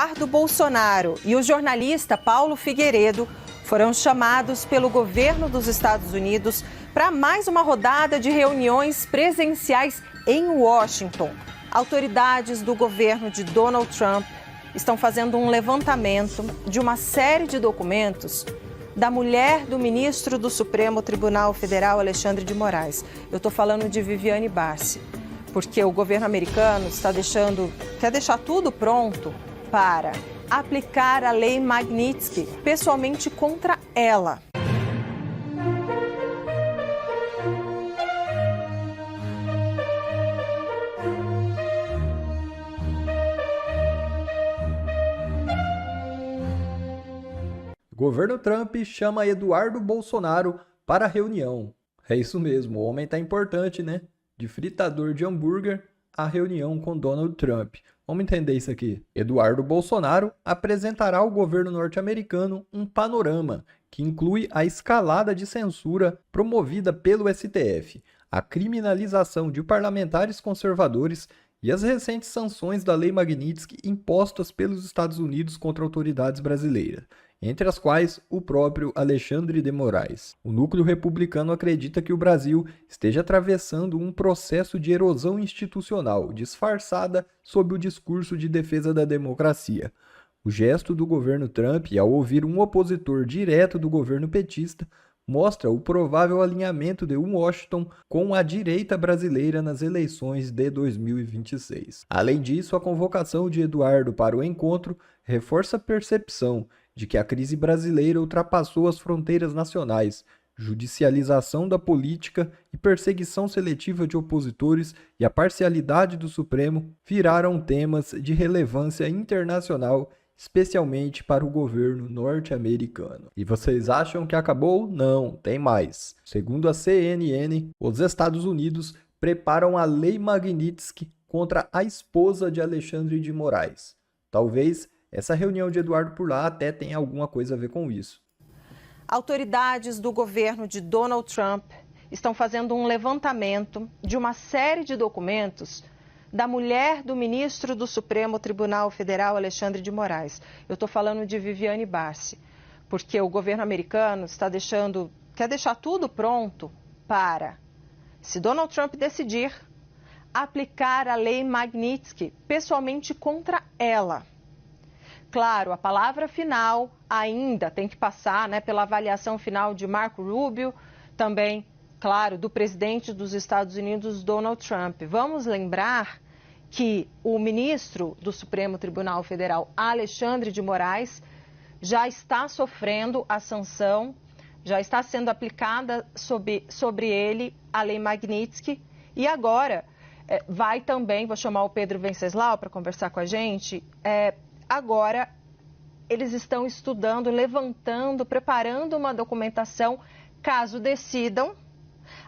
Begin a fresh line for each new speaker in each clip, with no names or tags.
Eduardo Bolsonaro e o jornalista Paulo Figueiredo foram chamados pelo governo dos Estados Unidos para mais uma rodada de reuniões presenciais em Washington. Autoridades do governo de Donald Trump estão fazendo um levantamento de uma série de documentos da mulher do ministro do Supremo Tribunal Federal, Alexandre de Moraes. Eu estou falando de Viviane Barsi, porque o governo americano quer deixar tudo pronto para aplicar a lei Magnitsky pessoalmente contra ela.
O governo Trump chama Eduardo Bolsonaro para a reunião. É isso mesmo, o homem tá importante, né? De fritador de hambúrguer a reunião com Donald Trump. Vamos entender isso aqui. Eduardo Bolsonaro apresentará ao governo norte-americano um panorama que inclui a escalada de censura promovida pelo STF, a criminalização de parlamentares conservadores e as recentes sanções da Lei Magnitsky impostas pelos Estados Unidos contra autoridades brasileiras, entre as quais o próprio Alexandre de Moraes. O núcleo republicano acredita que o Brasil esteja atravessando um processo de erosão institucional, disfarçada sob o discurso de defesa da democracia. O gesto do governo Trump, ao ouvir um opositor direto do governo petista, mostra o provável alinhamento de Washington com a direita brasileira nas eleições de 2026. Além disso, a convocação de Eduardo para o encontro reforça a percepção de que a crise brasileira ultrapassou as fronteiras nacionais. Judicialização da política e perseguição seletiva de opositores e a parcialidade do Supremo viraram temas de relevância internacional, especialmente para o governo norte-americano. E vocês acham que acabou? Não, tem mais. Segundo a CNN, os Estados Unidos preparam a Lei Magnitsky contra a esposa de Alexandre de Moraes. Talvez essa reunião de Eduardo por lá até tenha alguma coisa a ver com isso.
Autoridades do governo de Donald Trump estão fazendo um levantamento de uma série de documentos da mulher do ministro do Supremo Tribunal Federal, Alexandre de Moraes. Eu estou falando de Viviane Barsi, porque o governo americano quer deixar tudo pronto para, se Donald Trump decidir, aplicar a lei Magnitsky pessoalmente contra ela. Claro, a palavra final ainda tem que passar, pela avaliação final de Marco Rubio, também, claro, do presidente dos Estados Unidos, Donald Trump. Vamos lembrar que o ministro do Supremo Tribunal Federal, Alexandre de Moraes, já está sofrendo a sanção, já está sendo aplicada sobre ele a lei Magnitsky e agora vai também, vou chamar o Pedro Venceslau para conversar com a gente, agora, eles estão estudando, levantando, preparando uma documentação, caso decidam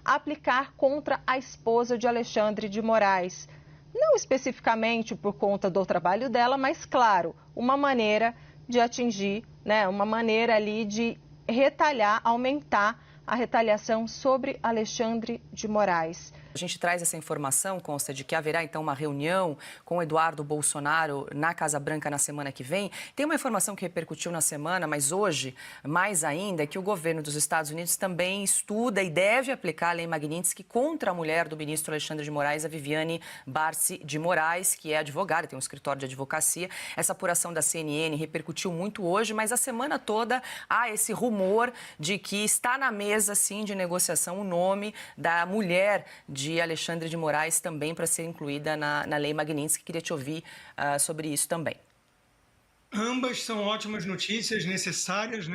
aplicar contra a esposa de Alexandre de Moraes. Não especificamente por conta do trabalho dela, mas, claro, uma maneira de atingir, uma maneira ali de retalhar, aumentar a retaliação sobre Alexandre de Moraes.
A gente traz essa informação, consta de que haverá então uma reunião com Eduardo Bolsonaro na Casa Branca na semana que vem. Tem uma informação que repercutiu na semana, mas hoje, mais ainda, é que o governo dos Estados Unidos também estuda e deve aplicar a lei Magnitsky contra a mulher do ministro Alexandre de Moraes, a Viviane Barsi de Moraes, que é advogada, tem um escritório de advocacia. Essa apuração da CNN repercutiu muito hoje, mas a semana toda há esse rumor de que está na mesa, sim, de negociação o nome da mulher de Alexandre de Moraes também para ser incluída na lei Magnitsky. Queria te ouvir sobre isso também.
Ambas são ótimas notícias, necessárias,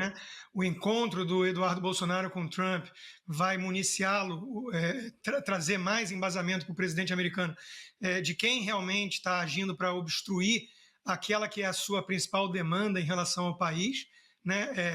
O encontro do Eduardo Bolsonaro com Trump vai municiá-lo, trazer mais embasamento para o presidente americano de quem realmente está agindo para obstruir aquela que é a sua principal demanda em relação ao país,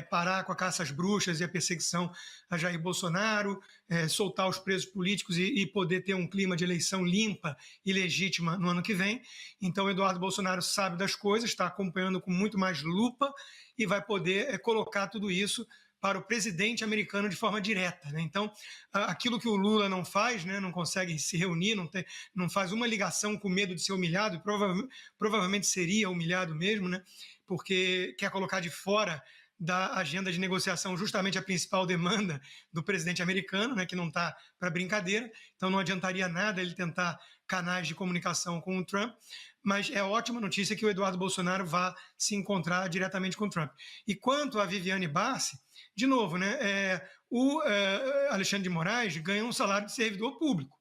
parar com a caça às bruxas e a perseguição a Jair Bolsonaro, soltar os presos políticos e poder ter um clima de eleição limpa e legítima no ano que vem. Então, Eduardo Bolsonaro sabe das coisas, está acompanhando com muito mais lupa e vai poder colocar tudo isso para o presidente americano de forma direta, né? Então, aquilo que o Lula não faz, né, não consegue se reunir, não faz uma ligação com medo de ser humilhado, provavelmente seria humilhado mesmo, né, porque quer colocar de fora da agenda de negociação justamente a principal demanda do presidente americano, né, que não está para brincadeira, então não adiantaria nada ele tentar canais de comunicação com o Trump, mas é ótima notícia que o Eduardo Bolsonaro vá se encontrar diretamente com o Trump. E quanto a Viviane Bassi, de novo, né, o Alexandre de Moraes ganha um salário de servidor público.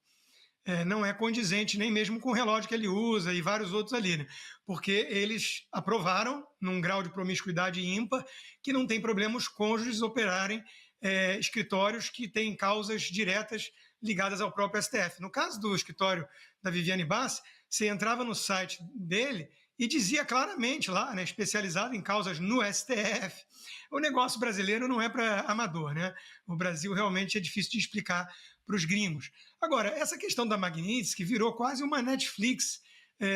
Não é condizente nem mesmo com o relógio que ele usa e vários outros ali, né? Porque eles aprovaram, num grau de promiscuidade ímpar, que não tem problema os cônjuges operarem escritórios que têm causas diretas ligadas ao próprio STF. No caso do escritório da Viviane Bassi, você entrava no site dele e dizia claramente lá, né, especializado em causas no STF. O negócio brasileiro não é para amador, né? O Brasil realmente é difícil de explicar para os gringos. Agora, essa questão da Magnitsky virou quase uma Netflix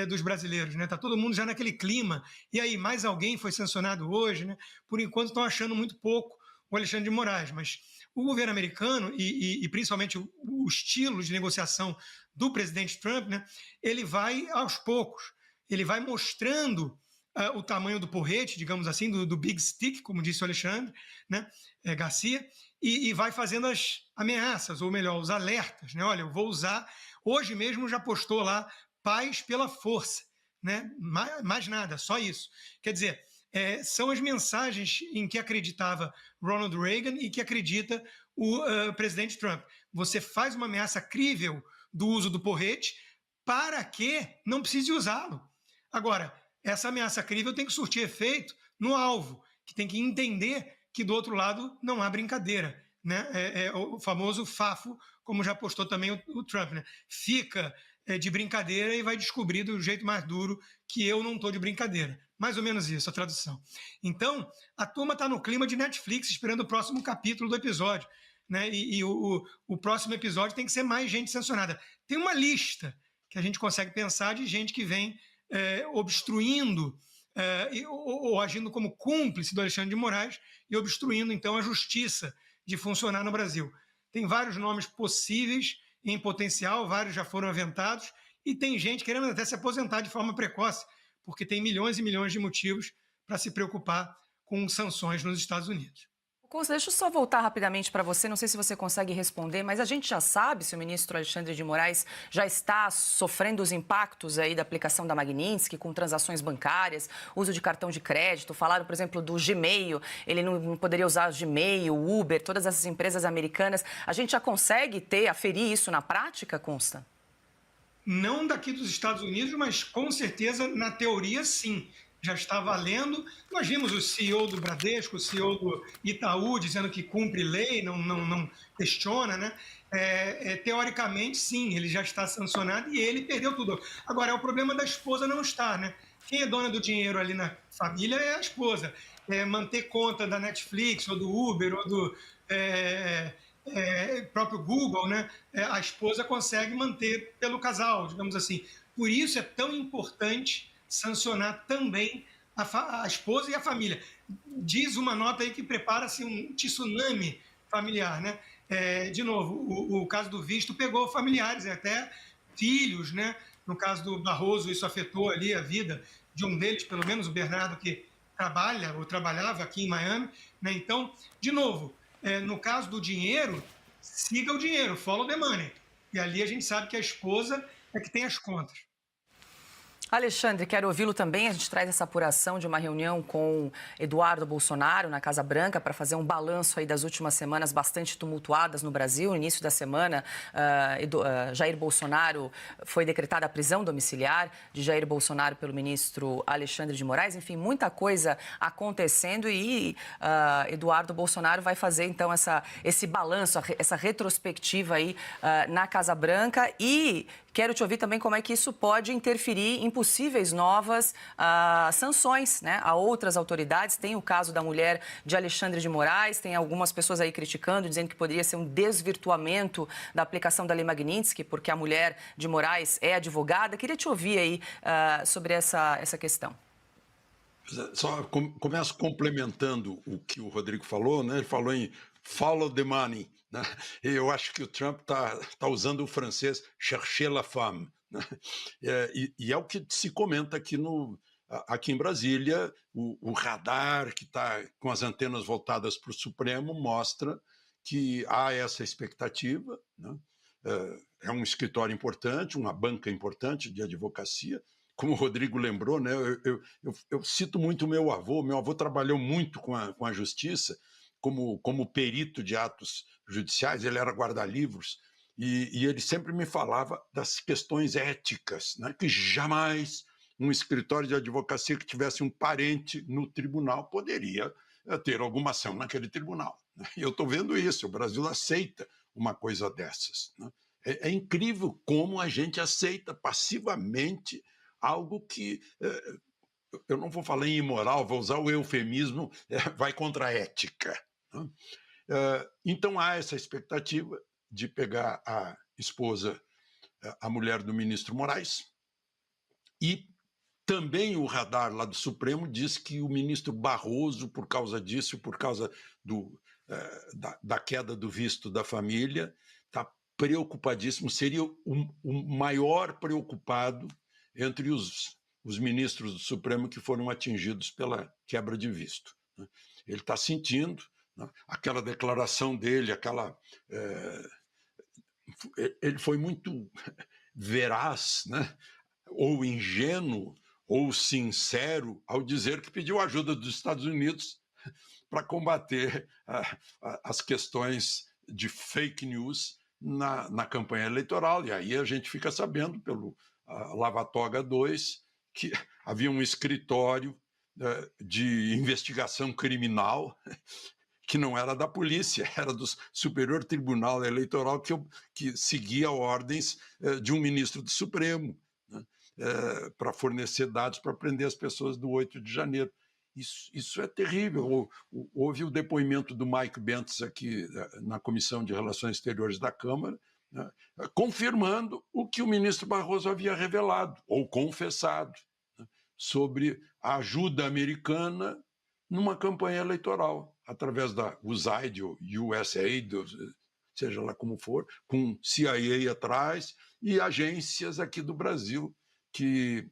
dos brasileiros, né? Tá todo mundo já naquele clima. E aí, mais alguém foi sancionado hoje, né? Por enquanto estão achando muito pouco o Alexandre de Moraes, mas o governo americano e principalmente o estilo de negociação do presidente Trump, né? Ele vai aos poucos, ele vai mostrando o tamanho do porrete, digamos assim, do big stick, como disse o Alexandre, né, Garcia, e vai fazendo as ameaças, ou melhor, os alertas, né? Olha, eu vou usar, hoje mesmo já postou lá, paz pela força, né? Mais nada, só isso. Quer dizer, são as mensagens em que acreditava Ronald Reagan e que acredita o presidente Trump. Você faz uma ameaça crível do uso do porrete para que não precise usá-lo. Agora, essa ameaça crível tem que surtir efeito no alvo, que tem que entender que do outro lado não há brincadeira, né? O famoso fafo, como já postou também o Trump, né? Fica de brincadeira e vai descobrir do jeito mais duro que eu não estou de brincadeira. Mais ou menos isso, a tradução. Então, a turma está no clima de Netflix, esperando o próximo capítulo do episódio, né? E o próximo episódio tem que ser mais gente sancionada. Tem uma lista que a gente consegue pensar de gente que vem obstruindo ou agindo como cúmplice do Alexandre de Moraes e obstruindo, então, a justiça de funcionar no Brasil. Tem vários nomes possíveis em potencial, vários já foram aventados, e tem gente querendo até se aposentar de forma precoce, porque tem milhões e milhões de motivos para se preocupar com sanções nos Estados Unidos.
Consta, deixa eu só voltar rapidamente para você, não sei se você consegue responder, mas a gente já sabe se o ministro Alexandre de Moraes já está sofrendo os impactos aí da aplicação da Magnitsky com transações bancárias, uso de cartão de crédito, falaram, por exemplo, do Gmail, ele não poderia usar o Gmail, o Uber, todas essas empresas americanas. A gente já consegue aferir isso na prática, Consta?
Não daqui dos Estados Unidos, mas com certeza, na teoria, sim. Já está valendo. Nós vimos o CEO do Bradesco, o CEO do Itaú, dizendo que cumpre lei, não questiona, né? Teoricamente, sim, ele já está sancionado e ele perdeu tudo. Agora, é o problema da esposa não estar, né? Quem é dona do dinheiro ali na família é a esposa. Manter conta da Netflix, ou do Uber, ou do próprio Google, né? A esposa consegue manter pelo casal, digamos assim. Por isso é tão importante sancionar também a esposa e a família. Diz uma nota aí que prepara-se um tsunami familiar, né? De novo, o caso do visto pegou familiares, até filhos, né? No caso do Barroso, isso afetou ali a vida de um deles, pelo menos o Bernardo, que trabalha ou trabalhava aqui em Miami, né? Então, de novo, no caso do dinheiro, siga o dinheiro, follow the money. E ali a gente sabe que a esposa é que tem as contas.
Alexandre, quero ouvi-lo também. A gente traz essa apuração de uma reunião com Eduardo Bolsonaro na Casa Branca para fazer um balanço aí das últimas semanas bastante tumultuadas no Brasil. No início da semana, Jair Bolsonaro foi decretada a prisão domiciliar de Jair Bolsonaro pelo ministro Alexandre de Moraes. Enfim, muita coisa acontecendo e Eduardo Bolsonaro vai fazer então esse balanço, essa retrospectiva aí na Casa Branca e quero te ouvir também como é que isso pode interferir em possíveis novas sanções, né, a outras autoridades. Tem o caso da mulher de Alexandre de Moraes, tem algumas pessoas aí criticando, dizendo que poderia ser um desvirtuamento da aplicação da Lei Magnitsky, porque a mulher de Moraes é advogada. Queria te ouvir aí sobre essa questão.
Só começo complementando o que o Rodrigo falou, né? Ele falou em follow the money, né? Eu acho que o Trump tá usando o francês chercher la femme, né? E é o que se comenta aqui em Brasília. O radar que está com as antenas voltadas para o Supremo mostra que há essa expectativa, né? É um escritório importante, uma banca importante de advocacia. Como o Rodrigo lembrou, né, eu cito muito o meu avô. Meu avô trabalhou muito com a justiça, como perito de atos judiciais. Ele era guarda-livros, e ele sempre me falava das questões éticas, né, que jamais um escritório de advocacia que tivesse um parente no tribunal poderia ter alguma ação naquele tribunal. E eu estou vendo isso, o Brasil aceita uma coisa dessas, né? É incrível como a gente aceita passivamente algo que, eu não vou falar em imoral, vou usar o eufemismo, vai contra a ética, né? Então há essa expectativa de pegar a esposa, a mulher do ministro Moraes, e também o radar lá do Supremo diz que o ministro Barroso, por causa disso, por causa da queda do visto da família, está preocupadíssimo, seria o maior preocupado entre os ministros do Supremo que foram atingidos pela quebra de visto, né? Ele está sentindo, né, aquela declaração dele, ele foi muito veraz, né, ou ingênuo, ou sincero, ao dizer que pediu ajuda dos Estados Unidos para combater as questões de fake news na campanha eleitoral. E aí a gente fica sabendo, pelo Lava Toga 2, que havia um escritório de investigação criminal que não era da polícia, era do Superior Tribunal Eleitoral, que seguia ordens de um ministro do Supremo, né, para fornecer dados para prender as pessoas do 8 de janeiro. Isso é terrível. Houve o depoimento do Mike Bentz aqui na Comissão de Relações Exteriores da Câmara, né, confirmando o que o ministro Barroso havia revelado, ou confessado, né, sobre a ajuda americana numa campanha eleitoral, através da USAID, ou USAID, seja lá como for, com CIA atrás e agências aqui do Brasil que,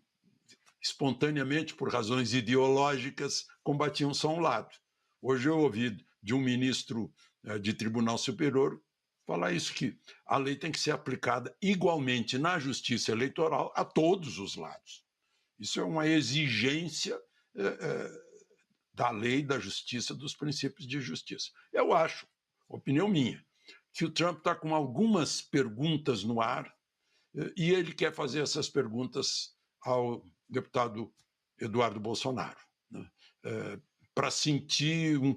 espontaneamente, por razões ideológicas, combatiam só um lado. Hoje eu ouvi de um ministro de Tribunal Superior falar isso, que a lei tem que ser aplicada igualmente na justiça eleitoral a todos os lados. Isso é uma exigência da lei, da justiça, dos princípios de justiça. Eu acho, opinião minha, que o Trump está com algumas perguntas no ar e ele quer fazer essas perguntas ao deputado Eduardo Bolsonaro, né, para se sentir um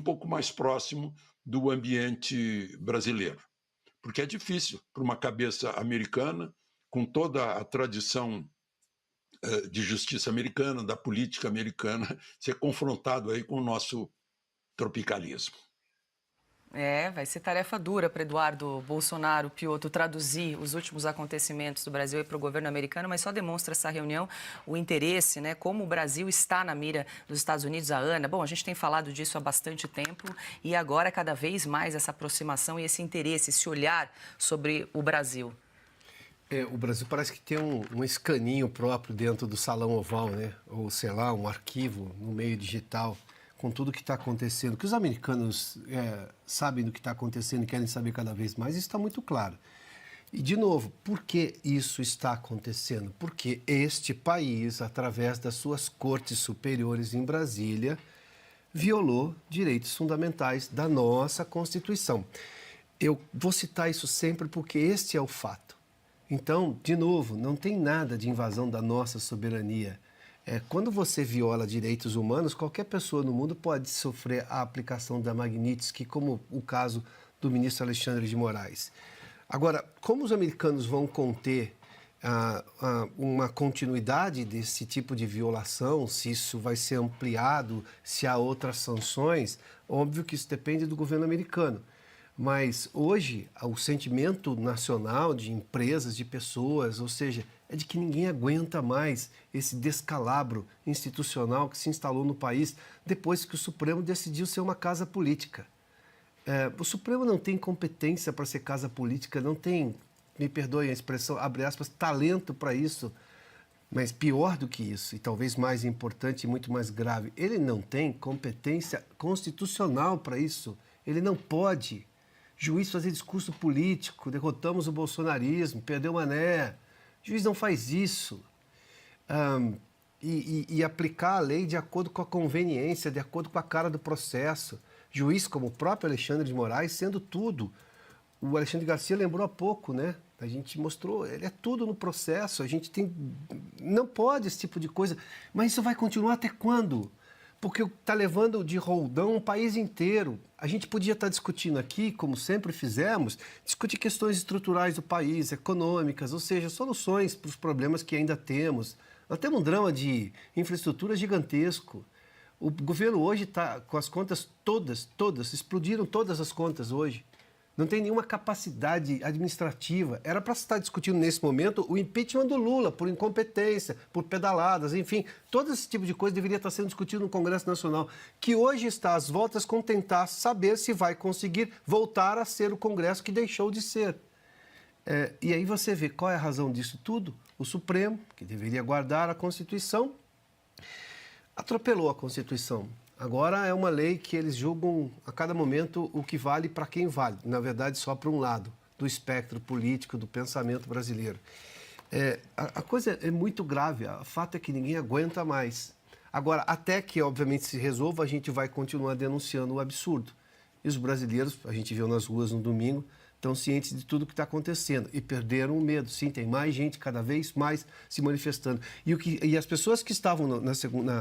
pouco mais próximo do ambiente brasileiro. Porque é difícil para uma cabeça americana, com toda a tradição de justiça americana, da política americana, ser confrontado aí com o nosso tropicalismo.
Vai ser tarefa dura para Eduardo Bolsonaro, Piotr, traduzir os últimos acontecimentos do Brasil para o governo americano, mas só demonstra essa reunião o interesse, né, como o Brasil está na mira dos Estados Unidos. A Ana, bom, a gente tem falado disso há bastante tempo e agora cada vez mais essa aproximação e esse interesse, esse olhar sobre o Brasil.
O Brasil parece que tem um escaninho próprio dentro do Salão Oval, né? Ou, sei lá, um arquivo no meio digital, com tudo que está acontecendo. Que os americanos sabem do que está acontecendo e querem saber cada vez mais, isso está muito claro. E, de novo, por que isso está acontecendo? Porque este país, através das suas cortes superiores em Brasília, violou direitos fundamentais da nossa Constituição. Eu vou citar isso sempre porque este é o fato. Então, de novo, não tem nada de invasão da nossa soberania. Quando você viola direitos humanos, qualquer pessoa no mundo pode sofrer a aplicação da Magnitsky, como o caso do ministro Alexandre de Moraes. Agora, como os americanos vão conter uma continuidade desse tipo de violação, se isso vai ser ampliado, se há outras sanções, óbvio que isso depende do governo americano. Mas hoje, o sentimento nacional de empresas, de pessoas, ou seja, é de que ninguém aguenta mais esse descalabro institucional que se instalou no país depois que o Supremo decidiu ser uma casa política. O Supremo não tem competência para ser casa política, não tem, me perdoem a expressão, abre aspas, talento para isso, mas pior do que isso, e talvez mais importante e muito mais grave, ele não tem competência constitucional para isso. Ele não pode. Juiz fazer discurso político, derrotamos o bolsonarismo, perdeu o Mané. Juiz não faz isso. E aplicar a lei de acordo com a conveniência, de acordo com a cara do processo. Juiz como o próprio Alexandre de Moraes, sendo tudo. O Alexandre Garcia lembrou há pouco, né? A gente mostrou, ele é tudo no processo, a gente tem... Não pode esse tipo de coisa. Mas isso vai continuar até quando? Porque está levando de roldão um país inteiro. A gente podia estar discutindo aqui, como sempre fizemos, discutir questões estruturais do país, econômicas, ou seja, soluções para os problemas que ainda temos. Nós temos um drama de infraestrutura gigantesco. O governo hoje está com as contas todas, explodiram todas as contas hoje. Não tem nenhuma capacidade administrativa. Era para estar discutindo nesse momento o impeachment do Lula por incompetência, por pedaladas, enfim. Todo esse tipo de coisa deveria estar sendo discutido no Congresso Nacional, que hoje está às voltas com tentar saber se vai conseguir voltar a ser o Congresso que deixou de ser. E aí você vê qual é a razão disso tudo. O Supremo, que deveria guardar a Constituição, atropelou a Constituição. Agora é uma lei que eles julgam a cada momento o que vale para quem vale. Na verdade, só para um lado do espectro político, do pensamento brasileiro. A coisa é muito grave. O fato é que ninguém aguenta mais. Agora, até que, obviamente, se resolva, a gente vai continuar denunciando o absurdo. E os brasileiros, a gente viu nas ruas no domingo, estão cientes de tudo o que está acontecendo e perderam o medo. Sim, tem mais gente cada vez mais se manifestando. E as pessoas que estavam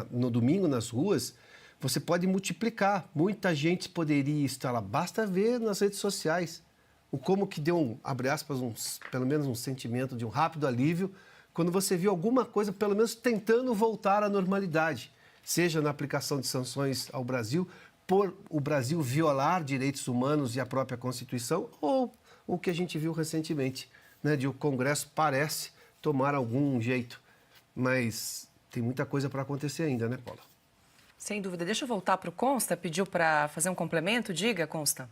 no domingo nas ruas, você pode multiplicar. Muita gente poderia estar lá. Basta ver nas redes sociais o como que deu, abre aspas, pelo menos um sentimento de um rápido alívio quando você viu alguma coisa, pelo menos tentando voltar à normalidade. Seja na aplicação de sanções ao Brasil, por o Brasil violar direitos humanos e a própria Constituição, ou o que a gente viu recentemente, né, de o Congresso parece tomar algum jeito. Mas tem muita coisa para acontecer ainda, né, Paula?
Sem dúvida. Deixa eu voltar para o Consta, pediu para fazer um complemento? Diga, Consta.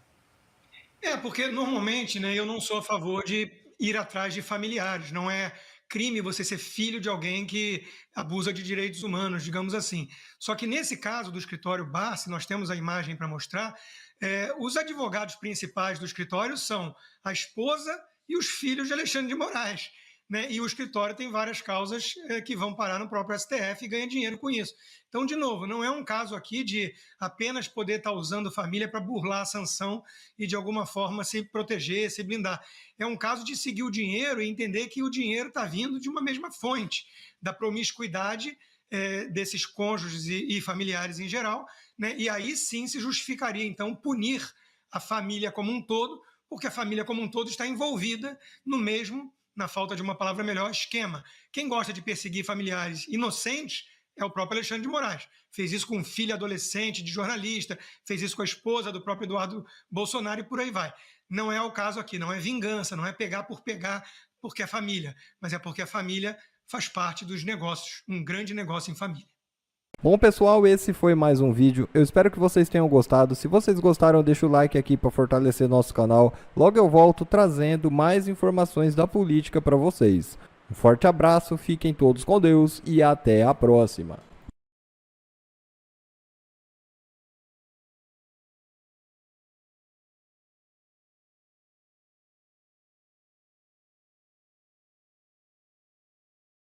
Porque normalmente, né, eu não sou a favor de ir atrás de familiares. Não é crime você ser filho de alguém que abusa de direitos humanos, digamos assim. Só que nesse caso do escritório Bassi, nós temos a imagem para mostrar, os advogados principais do escritório são a esposa e os filhos de Alexandre de Moraes. Né? E o escritório tem várias causas que vão parar no próprio STF e ganha dinheiro com isso. Então, de novo, não é um caso aqui de apenas poder estar usando família para burlar a sanção e, de alguma forma, se proteger, se blindar. É um caso de seguir o dinheiro e entender que o dinheiro está vindo de uma mesma fonte, da promiscuidade desses cônjuges e familiares em geral, né? E aí sim se justificaria, então, punir a família como um todo, porque a família como um todo está envolvida no mesmo, na falta de uma palavra melhor, esquema. Quem gosta de perseguir familiares inocentes é o próprio Alexandre de Moraes. Fez isso com um filho adolescente de jornalista, fez isso com a esposa do próprio Eduardo Bolsonaro e por aí vai. Não é o caso aqui, não é vingança, não é pegar porque é família, mas é porque a família faz parte dos negócios, um grande negócio em família.
Bom, pessoal, esse foi mais um vídeo. Eu espero que vocês tenham gostado. Se vocês gostaram, deixa o like aqui para fortalecer nosso canal. Logo eu volto trazendo mais informações da política para vocês. Um forte abraço, fiquem todos com Deus e até a próxima.